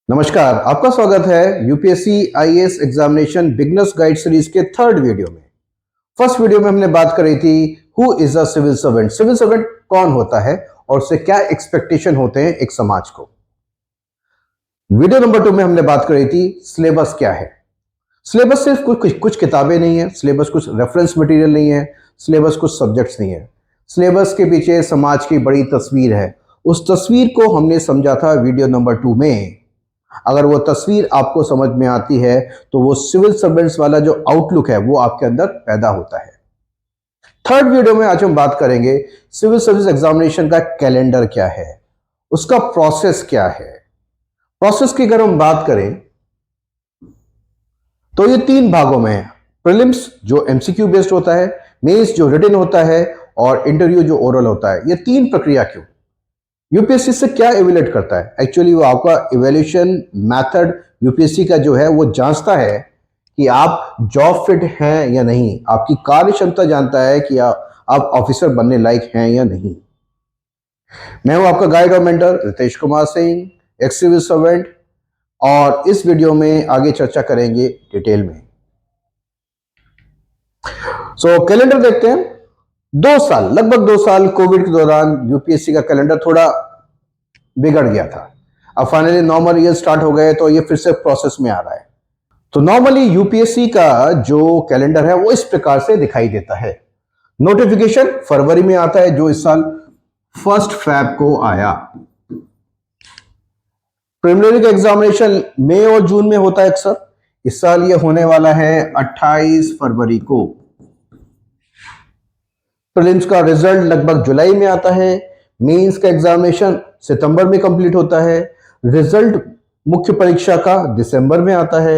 नमस्कार, आपका स्वागत है UPSC IAS examination beginners guide series के थर्ड वीडियो में। फर्स्ट वीडियो में हमने बात करी थी who is a civil servant. Civil servant कौन होता है और उससे क्या एक्सपेक्टेशन होते हैं एक समाज को। वीडियो नंबर 2 में हमने बात करी थी सिलेबस क्या है। सिलेबस सिर्फ कुछ किताबें नहीं है, सिलेबस कुछ रेफरेंस मटेरियल नहीं है, सिलेबस कुछ सब्जेक्ट्स नहीं है। सिलेबस के पीछे समाज की बड़ी तस्वीर है। उस तस्वीर को हमने समझा था वीडियो नंबर 2 में। अगर वो तस्वीर आपको समझ में आती है तो वो सिविल सर्वेंट्स वाला जो आउटलुक है वो आपके अंदर पैदा होता है। थर्ड वीडियो में आज हम बात करेंगे सिविल सर्विस एग्जामिनेशन का कैलेंडर क्या है, उसका प्रोसेस क्या है। प्रोसेस की अगर हम बात करें तो ये 3 भागों में है। प्रीलिम्स जो एमसीक्यू बेस्ड होता है, मेंस जो रिटन होता है और इंटरव्यू जो ओरल होता है। ये 3 प्रक्रिया क्यों? यूपीएससी से क्या इवेल्यूएट करता है? एक्चुअली वो आपका इवेल्यूएशन मेथड यूपीएससी का जो है वो जांचता है कि आप जॉब फिट हैं या नहीं, आपकी कार्य क्षमता जानता है कि आप ऑफिसर बनने लायक हैं या नहीं। मैं हूं आपका गाइड और mentor Ritesh Kumar Singh, ex civil servant, और इस वीडियो में आगे चर्चा करेंगे डिटेल में। कैलेंडर देखते हैं। 2 साल, लगभग 2 साल कोविड के दौरान यूपीएससी का कैलेंडर थोड़ा बिगड़ गया था। अब फाइनली नॉर्मल ईयर स्टार्ट हो गए तो ये फिर से प्रोसेस में आ रहा है। तो नॉर्मली यूपीएससी का जो कैलेंडर है वो इस प्रकार से दिखाई देता है। नोटिफिकेशन फरवरी में आता है, जो इस साल 1 फरवरी को आया। प्रिलिमिनरी का एग्जामिनेशन मई और जून में होता है अक्सर। इस साल ये होने वाला है 28 फरवरी को। प्रीलिम्स का रिजल्ट लगभग जुलाई में आता है। मेंस का एग्जामिनेशन सितंबर में कंप्लीट होता है। रिजल्ट मुख्य परीक्षा का दिसंबर में आता है।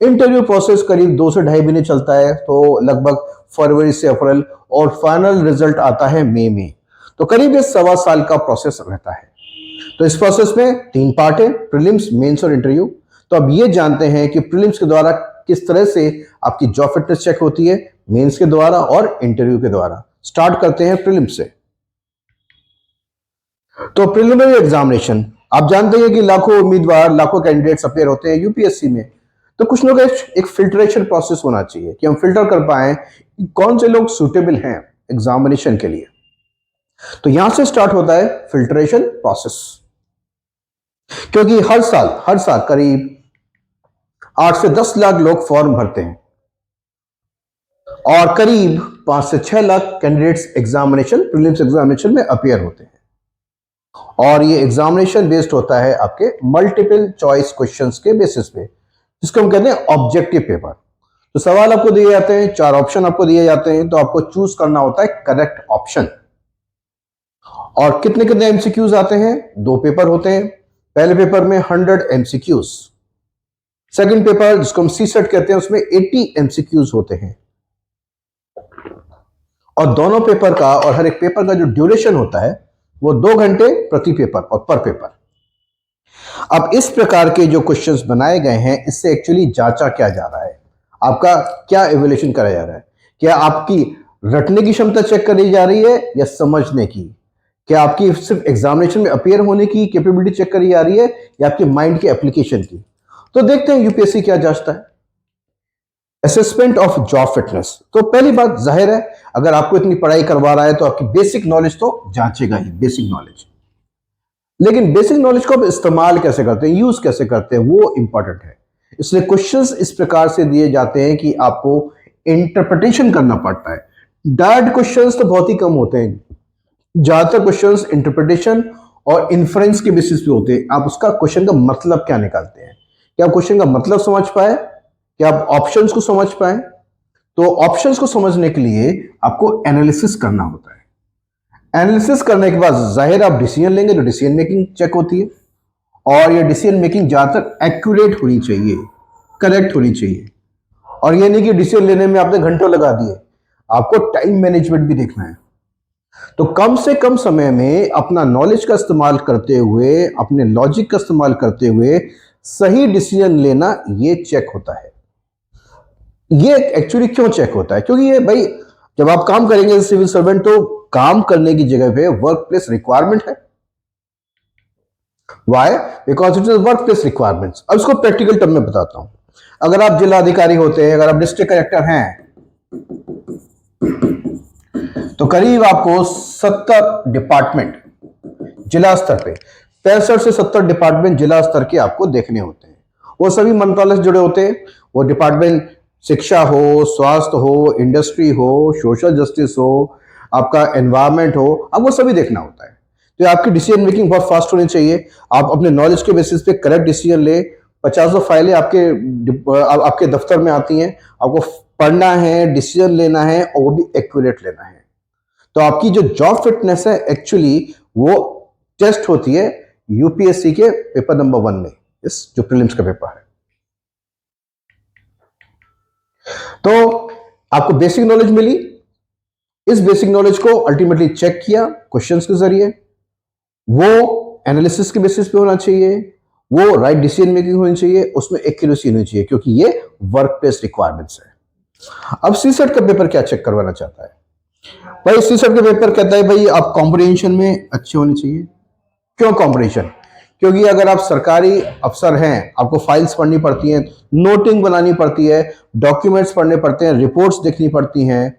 इंटरव्यू प्रोसेस करीब 2 से 2.5 महीने चलता है, तो लगभग फरवरी से अप्रैल, और फाइनल रिजल्ट आता है मई में। तो करीब 1.25 साल का प्रोसेस रहता है। तो इस प्रोसेस में 3 पार्ट है, प्रीलिम्स, मेंस और इंटरव्यू। तो अब ये जानते हैं कि प्रीलिम्स के द्वारा किस तरह से आपकी जॉब फिटनेस चेक होती है, मेंस के द्वारा और इंटरव्यू के द्वारा। स्टार्ट करते हैं प्रीलिम्स से। तो प्रिलिमिनरी एग्जामिनेशन, आप जानते हैं कि लाखों उम्मीदवार, लाखों कैंडिडेट्स अपेयर होते हैं यूपीएससी में। तो कुछ लोग एक फिल्ट्रेशन प्रोसेस होना चाहिए कि हम फिल्टर कर पाए कि कौन से लोग सूटेबल हैं एग्जामिनेशन के लिए। तो यहां से स्टार्ट होता है फिल्ट्रेशन प्रोसेस, क्योंकि हर साल करीब 8 से 10 लाख लोग फॉर्म भरते हैं और करीब 5 से 6 lakh candidates examination, prelims examination में अपियर होते हैं। और ये एग्जामिनेशन बेस्ड होता है आपके मल्टीपल चॉइस क्वेश्चंस के बेसिस पे, जिसको हम कहते हैं ऑब्जेक्टिव पेपर। तो सवाल आपको दिए जाते हैं, 4 ऑप्शन आपको दिए जाते हैं, तो आपको चूज करना होता है करेक्ट ऑप्शन। और कितने कितने एमसीक्यूज आते हैं? 2 पेपर होते हैं। पहले पेपर में 100 एमसीक्यूज, सेकंड पेपर जिसको हम सी सेट कहते हैं उसमें 80 एमसीक्यूज होते हैं। और दोनों पेपर का और हर एक पेपर का जो ड्यूरेशन होता है वो 2 घंटे प्रति पेपर और पर पेपर। अब इस प्रकार के जो क्वेश्चंस बनाए गए हैं, इससे एक्चुअली जांचा क्या जा रहा है, आपका क्या इवैल्यूएशन करा जा रहा है? क्या आपकी रटने की क्षमता चेक करी जा रही है या समझने की? क्या आपकी सिर्फ एग्जामिनेशन में अपीयर होने की कैपेबिलिटी चेक करी जा रही है या आपके माइंड की एप्लीकेशन की? तो देखते हैं यूपीएससी क्या जांचता है। Assessment of job fitness. तो पहली बात जाहिर है, अगर आपको इतनी पढ़ाई करवा रहा है तो आपकी बेसिक नॉलेज तो जांचेगा ही, बेसिक नॉलेज। लेकिन बेसिक नॉलेज को आप इस्तेमाल कैसे करते हैं, यूज कैसे करते हैं, वो इंपॉर्टेंट है। इसलिए क्वेश्चंस इस प्रकार से दिए जाते हैं कि आपको इंटरप्रिटेशन करना पड़ता है। डायरेक्ट क्वेश्चंस तो बहुत ही कम होते हैं, ज्यादातर क्वेश्चंस इंटरप्रिटेशन और इन्फ्रेंस के बेसिस पे होते हैं। आप उसका क्वेश्चन का मतलब क्या निकालते हैं, क्या आप क्वेश्चन का मतलब समझ पाए, क्या आप ऑप्शंस को समझ पाए। तो ऑप्शंस को समझने के लिए आपको एनालिसिस करना होता है। एनालिसिस करने के बाद जाहिर आप डिसीजन लेंगे, तो डिसीजन मेकिंग चेक होती है। और ये डिसीजन मेकिंग ज्यादातर एक्यूरेट होनी चाहिए, करेक्ट होनी चाहिए। और ये नहीं कि डिसीजन लेने में आपने घंटों लगा दिए, आपको टाइम मैनेजमेंट भी देखना है। तो कम से कम समय में अपना नॉलेज का इस्तेमाल करते हुए, अपने लॉजिक का इस्तेमाल करते हुए सही डिसीजन लेना, ये चेक होता है। ये एक्चुअली क्यों चेक होता है? क्योंकि ये भाई, जब आप काम करेंगे सिविल सर्वेंट, तो काम करने की जगह पे वर्क प्लेस रिक्वायरमेंट है। Why? Because it is work place requirements. अब इसको प्रैक्टिकल टर्म में बताता हूं। अगर आप जिला अधिकारी होते हैं, अगर आप डिस्ट्रिक्ट कलेक्टर हैं, तो करीब आपको 70 डिपार्टमेंट जिला स्तर पे, 65 से 70 डिपार्टमेंट जिला स्तर के आपको देखने होते हैं। वो सभी मंत्रालय से जुड़े होते हैं। वो डिपार्टमेंट शिक्षा हो, स्वास्थ्य हो, इंडस्ट्री हो, सोशल जस्टिस हो, आपका एनवायरमेंट हो, आपको सभी देखना होता है। तो आपकी डिसीजन मेकिंग बहुत फास्ट होनी चाहिए। आप अपने नॉलेज के बेसिस पे करेक्ट डिसीजन ले। 50 फाइलें आपके दफ्तर में आती हैं, आपको पढ़ना है, डिसीजन लेना है, और वो भी एक्यूरेट लेना है। तो आपकी जो जॉब फिटनेस है एक्चुअली वो टेस्ट होती है यूपीएससी के पेपर नंबर 1 में, इस जो प्रीलिम्स का पेपर है। तो आपको बेसिक नॉलेज मिली। इस बेसिक नॉलेज को अल्टीमेटली चेक किया क्वेश्चंस के जरिए। वो एनालिसिस के बेसिस पे होना चाहिए, वो राइट डिसीजन मेकिंग होनी चाहिए, उसमें एक्यूरेसी होनी चाहिए, क्योंकि ये वर्क प्लेस रिक्वायरमेंट्स है। अब सीसेट का पेपर क्या चेक करवाना चाहता है भाई? सीसेट का पेपर कहता है भाई आप कॉम्प्रिहेंशन में अच्छे होने चाहिए। क्यों कॉम्प्रिहेंशन? क्योंकि अगर आप सरकारी अफसर हैं, आपको फाइल्स पढ़नी पड़ती हैं, नोटिंग बनानी पड़ती है, डॉक्यूमेंट्स पढ़ने पड़ते हैं, रिपोर्ट्स देखनी पड़ती हैं,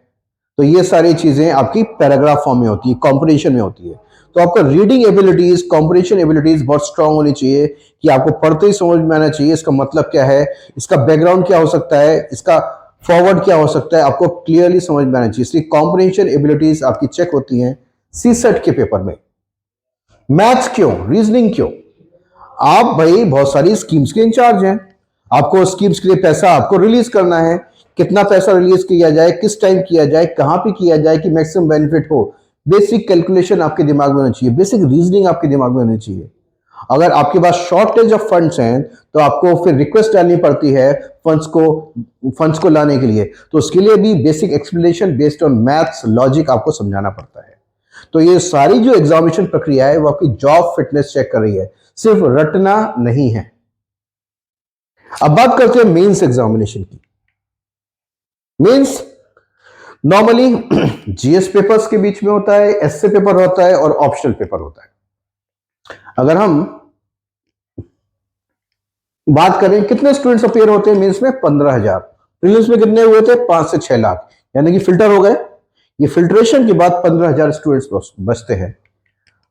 तो ये सारी चीजें आपकी पैराग्राफ फॉर्म में होती है, कॉम्प्रिहेंशन में होती है। तो आपका रीडिंग एबिलिटीज, कॉम्प्रिहेंशन एबिलिटीज बहुत स्ट्रांग होनी चाहिए कि आपको पढ़ते ही समझ में आना चाहिए इसका मतलब क्या है, इसका बैकग्राउंड क्या हो सकता है, इसका फॉरवर्ड क्या हो सकता है, आपको क्लियरली समझ में आना चाहिए। इसलिए कॉम्प्रिहेंशन एबिलिटीज आपकी चेक होती हैं सीसेट के पेपर में। मैथ्स क्यों, रीजनिंग क्यों? आप भाई बहुत सारी स्कीम्स के इंचार्ज हैं, आपको स्कीम्स के लिए पैसा आपको रिलीज करना है। कितना पैसा रिलीज किया जाए, किस टाइम किया जाए, कहां पे किया जाए कि मैक्सिमम बेनिफिट हो, बेसिक कैलकुलेशन आपके दिमाग में होनी चाहिए, बेसिक रीजनिंग आपके दिमाग में होनी चाहिए। अगर आपके पास शॉर्टेज ऑफ फंड्स हैं तो आपको फिर रिक्वेस्ट डालनी पड़ती है फंड्स को लाने के लिए, तो उसके लिए भी basic explanation based on maths logic आपको समझाना पड़ता है। तो ये सारी जो एग्जामिनेशन प्रक्रिया है वो आपकी जॉब फिटनेस चेक कर रही है, सिर्फ रटना नहीं है। अब बात करते हैं मेंस एग्जामिनेशन की। मेंस नॉर्मली जीएस पेपर्स के बीच में होता है, एसए पेपर होता है और ऑप्शनल पेपर होता है। अगर हम बात करें कितने स्टूडेंट्स अपेयर होते हैं मेंस में, 15,000। प्रीलिम्स में कितने हुए थे, 5 से 6 लाख, यानी कि फिल्टर हो गए। ये फिल्ट्रेशन के बाद 15,000 स्टूडेंट्स बचते हैं।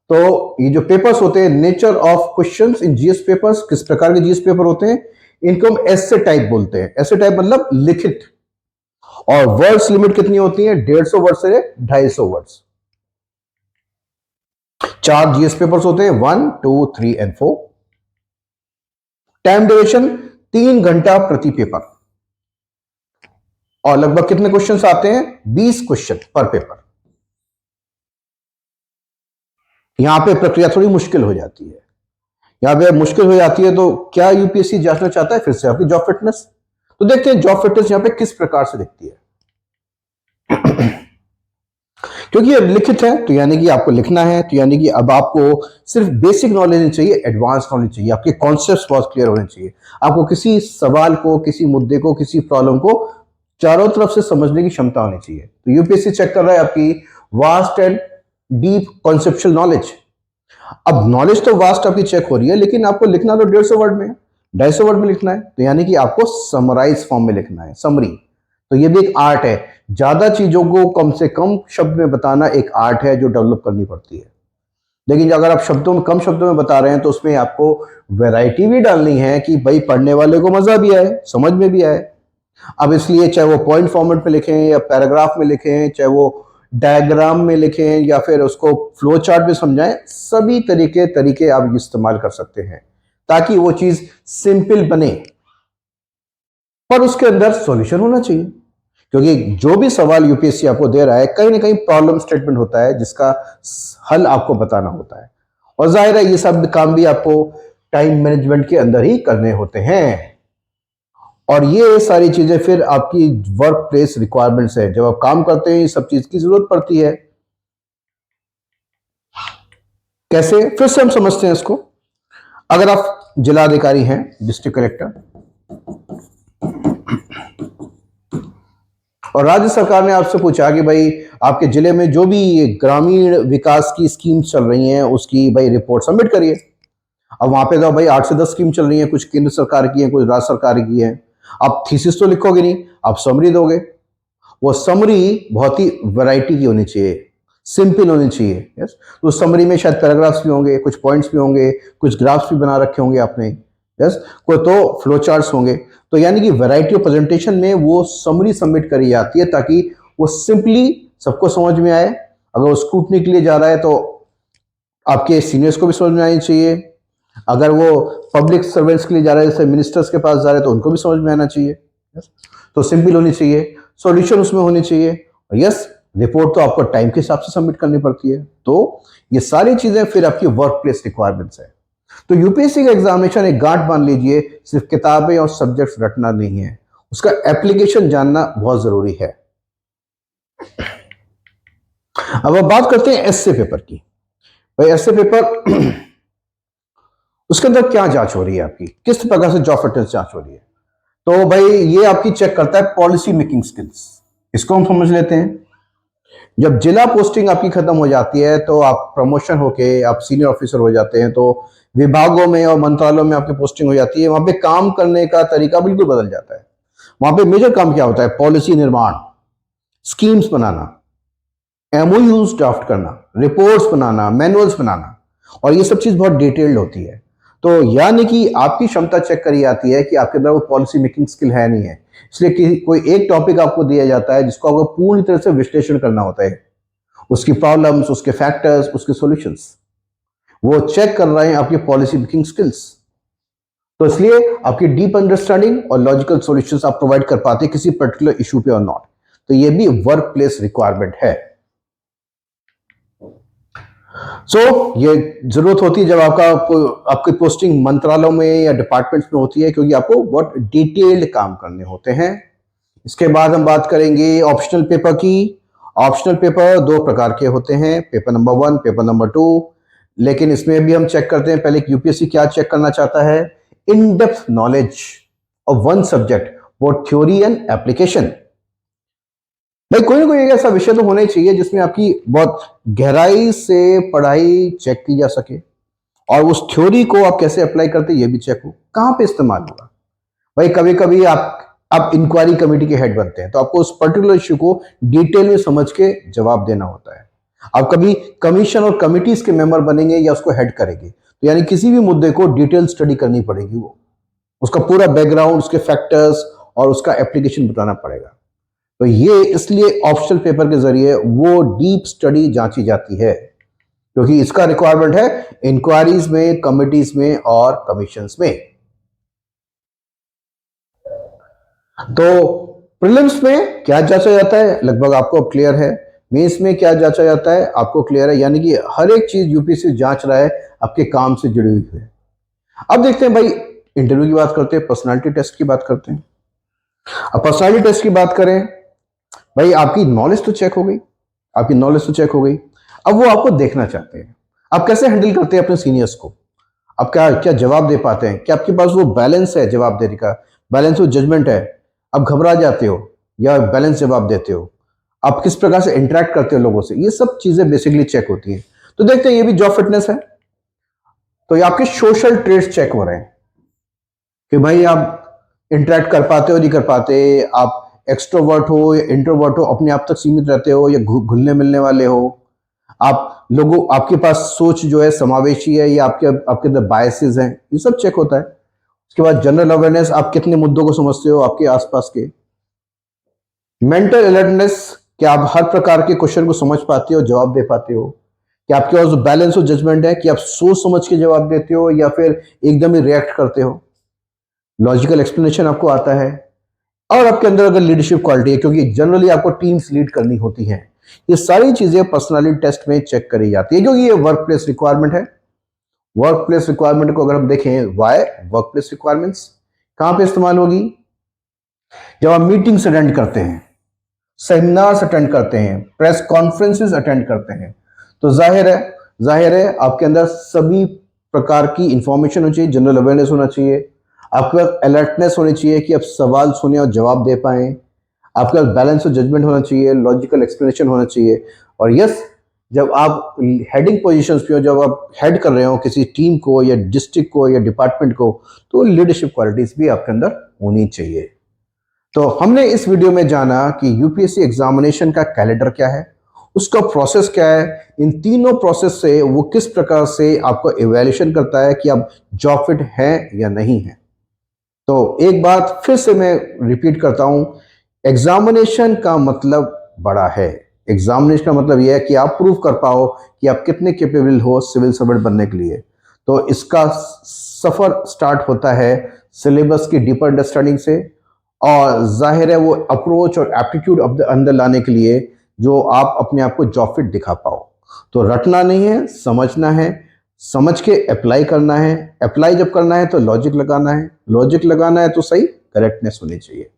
तो ये जो पेपर्स होते हैं, nature of questions in GS papers, किस प्रकार के जीएस पेपर होते हैं, इनको हम एसे टाइप बोलते हैं। एसे टाइप मतलब लिखित, और वर्ड्स लिमिट कितनी होती है, 150 वर्ड से 250 वर्ड्स। 4 जीएस पेपर्स होते हैं, 1, 2, 3 एंड 4। टाइम ड्यूरेशन 3 घंटा प्रति पेपर, और लगभग कितने क्वेश्चंस आते हैं, 20 क्वेश्चन पर पेपर। यहां पे प्रक्रिया थोड़ी मुश्किल हो जाती है। यहां पे मुश्किल हो जाती है तो क्या यूपीएससी जांचना चाहता है फिर से आपकी जॉब फिटनेस? तो देखते हैं जॉब फिटनेस यहां पे किस प्रकार से दिखती है। क्योंकि ये लिखित है तो यानी कि आपको लिखना है, तो यानी कि अब आपको सिर्फ बेसिक नॉलेज नहीं चाहिए, एडवांस नॉलेज चाहिए। आपके कॉन्सेप्ट्स बहुत क्लियर होने चाहिए। आपको किसी सवाल को, किसी मुद्दे को, किसी प्रॉब्लम को चारों तरफ से समझने की क्षमता होनी चाहिए। तो यूपीएससी चेक कर रहा है आपकी vast and deep conceptual knowledge. अब नॉलेज तो वास्ट आपकी चेक हो रही है, लेकिन आपको लिखना तो 150 वर्ड में है, 250 वर्ड में लिखना है, तो यानी कि आपको समराइज फॉर्म में लिखना है, समरी। तो ये भी एक आर्ट है। ज्यादा चीजों को कम से कम शब्द में बताना एक आर्ट है जो डेवलप करनी पड़ती है। लेकिन अगर आप कम शब्दों में बता रहे हैं तो उसमें आपको वैरायटी भी डालनी है कि भाई पढ़ने वाले को मजा भी आए, समझ में भी आए। अब इसलिए चाहे वो पॉइंट फॉर्मेट में लिखें या पैराग्राफ में लिखें, चाहे वो डायग्राम में लिखें या फिर उसको फ्लो चार्ट में समझाएं, सभी तरीके आप इस्तेमाल कर सकते हैं ताकि वो चीज सिंपल बने, पर उसके अंदर सॉल्यूशन होना चाहिए। क्योंकि जो भी सवाल यूपीएससी आपको दे रहा है कहीं ना कहीं प्रॉब्लम स्टेटमेंट होता है जिसका हल आपको बताना होता है, और जाहिर है ये सब काम भी आपको टाइम मैनेजमेंट के अंदर ही करने होते हैं। और ये सारी चीजें फिर आपकी वर्क प्लेस रिक्वायरमेंट्स है, जब आप काम करते हैं ये सब चीज की जरूरत पड़ती है। कैसे, फिर से हम समझते हैं इसको। अगर आप जिलाधिकारी हैं, डिस्ट्रिक्ट कलेक्टर, और राज्य सरकार ने आपसे पूछा कि भाई आपके जिले में जो भी ग्रामीण विकास की स्कीम्स चल रही हैं उसकी भाई रिपोर्ट सबमिट करिए। अब वहां पे तो भाई 8 से 10 स्कीम चल रही है, कुछ केंद्र सरकार की है, कुछ राज्य सरकार की है। आप थीसिस तो लिखोगे नहीं, आप समरी दोगे। वो समरी बहुत ही वैरायटी की होनी चाहिए, सिंपल होनी चाहिए। यस, तो समरी में शायद पैराग्राफ्स भी होंगे, कुछ पॉइंट्स भी होंगे, कुछ ग्राफ्स भी बना रखे होंगे आपने। यस, कोई तो फ्लो चार्ट्स होंगे। तो यानी कि वैरायटी ऑफ प्रेजेंटेशन में वो समरी सबमिट करी जाती है ताकि वो सिंपली सबको समझ में आए। अगर वो स्क्रूटनी के लिए जा रहा है तो आपके सीनियर्स को भी समझ में आनी चाहिए। अगर वो पब्लिक सर्वेंट्स के लिए जा रहा है, जैसे मिनिस्टर्स के पास जा रहे हैं, तो उनको भी समझ में आना चाहिए। Yes? तो सिंपल होनी चाहिए, सॉल्यूशन उसमें होनी चाहिए। और यस, रिपोर्ट तो आपको टाइम के हिसाब से सबमिट करनी पड़ती है। तो ये सारी चीजें फिर आपकी वर्क प्लेस रिक्वायरमेंट्स है। तो यूपीएससी का एग्जामिनेशन एक गांठ मान लीजिए, सिर्फ किताबें और सब्जेक्ट्स रटना नहीं है, उसका एप्लीकेशन जानना बहुत जरूरी है। अब अब बात करते हैं एसए पेपर की। भाई एसए पेपर उसके अंदर क्या जांच हो रही है आपकी, किस प्रकार से जॉब फिटनेस जांच हो रही है। तो भाई ये आपकी चेक करता है पॉलिसी मेकिंग स्किल्स। इसको हम समझ लेते हैं। जब जिला पोस्टिंग आपकी खत्म हो जाती है तो आप प्रमोशन होके आप सीनियर ऑफिसर हो जाते हैं, तो विभागों में और मंत्रालयों में आपकी पोस्टिंग हो जाती है। वहां पे काम करने का तरीका बिल्कुल बदल जाता है। वहां पे मेजर काम क्या होता है, पॉलिसी निर्माण, स्कीम्स बनाना, एमओयूज ड्राफ्ट करना, रिपोर्ट्स बनाना, मैनुअल्स बनाना, और ये सब चीज बहुत डिटेल्ड होती है। तो यानी कि आपकी क्षमता चेक करी जाती है कि आपके अंदर वो पॉलिसी मेकिंग स्किल है नहीं है। इसलिए कि कोई एक टॉपिक आपको दिया जाता है जिसको आपको पूरी तरह से विश्लेषण करना होता है, उसकी प्रॉब्लम्स, उसके फैक्टर्स, उसके सॉल्यूशंस, वो चेक कर रहे हैं आपकी पॉलिसी मेकिंग स्किल्स। तो इसलिए आपकी डीप अंडरस्टैंडिंग और लॉजिकल सॉल्यूशंस आप प्रोवाइड कर पाते हैं किसी पर्टिकुलर इशू पे और नॉट। तो ये भी वर्क प्लेस रिक्वायरमेंट है। ये जरूरत होती है जब आपकी पोस्टिंग मंत्रालयों में या डिपार्टमेंट्स में होती है, क्योंकि आपको बहुत डिटेल्ड काम करने होते हैं। इसके बाद हम बात करेंगे ऑप्शनल पेपर की। ऑप्शनल पेपर दो प्रकार के होते हैं, पेपर नंबर 1, पेपर नंबर 2। लेकिन इसमें भी हम चेक करते हैं पहले यूपीएससी क्या चेक करना चाहता है, in depth knowledge of one subject, वो थ्योरी एंड एप्लीकेशन। भाई कोई ना कोई एक ऐसा विषय तो होना ही चाहिए जिसमें आपकी बहुत गहराई से पढ़ाई चेक की जा सके, और उस थ्योरी को आप कैसे अप्लाई करते हैं ये भी चेक हो, कहां पे इस्तेमाल होगा। भाई कभी कभी आप इंक्वायरी कमेटी के हेड बनते हैं, तो आपको उस पर्टिकुलर इश्यू को डिटेल में समझ के जवाब देना होता है। आप कभी कमीशन और कमिटीज के मेंबर बनेंगे या उसको हेड करेंगे, तो यानी किसी भी मुद्दे को डिटेल स्टडी करनी पड़ेगी, वो उसका पूरा बैकग्राउंड, उसके फैक्टर्स और उसका एप्लीकेशन बताना पड़ेगा। तो ये इसलिए ऑप्शनल पेपर के जरिए वो डीप स्टडी जांची जाती है, क्योंकि इसका रिक्वायरमेंट है इंक्वायरीज में, कमिटीज में और कमीशंस में। तो प्रीलिम्स में क्या जांचा जाता है लगभग आपको क्लियर है, मेंस में क्या जांचा जाता है आपको क्लियर है। यानी कि हर एक चीज यूपीएससी जांच रहा है आपके काम से जुड़ी हुई है। अब देखते हैं भाई, इंटरव्यू की बात करते हैं, पर्सनालिटी टेस्ट की बात करते हैं। अब पर्सनालिटी टेस्ट की बात करें, भाई आपकी नॉलेज तो चेक हो गई, आपकी नॉलेज तो चेक हो गई। अब वो आपको देखना चाहते हैं आप कैसे हैंडल करते हैं अपने सीनियर्स को, आप क्या क्या जवाब दे पाते हैं, क्या आपके पास वो बैलेंस है जवाब देने का, बैलेंस और जजमेंट है, आप घबरा जाते हो या बैलेंस जवाब देते हो, आप किस प्रकार से इंटरेक्ट करते हो लोगों से, ये सब चीजें बेसिकली चेक होती हैं। तो देखते हैं ये भी जॉब फिटनेस है। तो ये आपके सोशल ट्रेड्स चेक हो रहे हैं कि भाई आप इंटरेक्ट कर पाते हो नहीं कर पाते, आप एक्सट्रोवर्ट हो या इंट्रोवर्ट हो, अपने आप तक सीमित रहते हो या घुलने मिलने वाले हो, आप लोगों आपके पास सोच जो है समावेशी है या आपके अंदर बायसेस हैं, ये सब चेक होता है। उसके बाद जनरल अवेयरनेस, आप कितने मुद्दों को समझते हो आपके आसपास के। मेंटल अलर्टनेस, क्या आप हर प्रकार के क्वेश्चन को समझ पाते हो, जवाब दे पाते हो, क्या आपके पास बैलेंस और जजमेंट है कि आप सोच समझ के जवाब देते हो या फिर एकदम ही रिएक्ट करते हो। लॉजिकल एक्सप्लेनेशन आपको आता है, और आपके अंदर अगर लीडरशिप क्वालिटी है, क्योंकि जनरली आपको टीम्स लीड करनी होती हैं। ये सारी चीजें पर्सनालिटी टेस्ट में चेक करी जाती है, क्योंकि ये वर्क प्लेस रिक्वायरमेंट है। वर्क प्लेस रिक्वायरमेंट को अगर हम देखें, वाई वर्क प्लेस रिक्वायरमेंट्स कहां पे इस्तेमाल होगी, जब आप मीटिंग्स अटेंड करते हैं, सेमिनार्स अटेंड करते हैं, प्रेस कॉन्फ्रेंसेस अटेंड करते हैं, तो जाहिर है आपके अंदर सभी प्रकार की इंफॉर्मेशन होनी चाहिए, जनरल अवेयरनेस होना चाहिए, आपके पास अलर्टनेस होनी चाहिए कि आप सवाल सुने और जवाब दे पाए, आपके पास बैलेंस और जजमेंट होना चाहिए, लॉजिकल एक्सप्लेनेशन होना चाहिए। और यस, जब आप हेडिंग पोजीशंस पे हो, जब आप हेड कर रहे हो किसी टीम को या डिस्ट्रिक्ट को या डिपार्टमेंट को, तो लीडरशिप क्वालिटीज भी आपके अंदर होनी चाहिए। तो हमने इस वीडियो में जाना कि यूपीएससी एग्जामिनेशन का कैलेंडर क्या है, उसका प्रोसेस क्या है, इन तीनों प्रोसेस से वो किस प्रकार से आपको इवैल्यूएशन करता है कि आप जॉब फिट हैं या नहीं हैं। तो एक बात फिर से मैं रिपीट करता हूं, एग्जामिनेशन का मतलब बड़ा है। एग्जामिनेशन का मतलब यह है कि आप प्रूव कर पाओ कि आप कितने कैपेबल हो सिविल सर्वेंट बनने के लिए। तो इसका सफर स्टार्ट होता है सिलेबस की डीपर अंडरस्टैंडिंग से, और जाहिर है वो अप्रोच और एप्टीट्यूड अंदर लाने के लिए जो आप अपने आप को जॉब फिट दिखा पाओ। तो रटना नहीं है, समझना है, समझ के अप्लाई करना है, अप्लाई जब करना है तो लॉजिक लगाना है, लॉजिक लगाना है तो सही करेक्टनेस होनी चाहिए।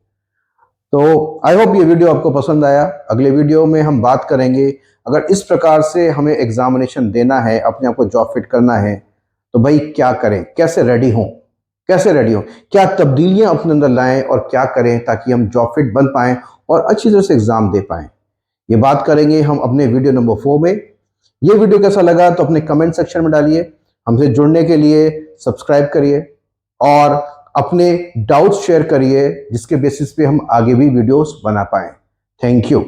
तो आई होप ये वीडियो आपको पसंद आया। अगले वीडियो में हम बात करेंगे, अगर इस प्रकार से हमें एग्जामिनेशन देना है, अपने आप को जॉब फिट करना है, तो भाई क्या करें, कैसे रेडी हों, कैसे रेडी हों, क्या तब्दीलियां अपने अंदर लाएं और क्या करें ताकि हम जॉब फिट बन पाएं और अच्छी तरह से एग्जाम दे पाएं। ये बात करेंगे हम अपने वीडियो नंबर 4 में। ये वीडियो कैसा लगा तो अपने कमेंट सेक्शन में डालिए। हमसे जुड़ने के लिए सब्सक्राइब करिए और अपने डाउट्स शेयर करिए, जिसके बेसिस पे हम आगे भी वीडियोस बना पाएं। Thank you.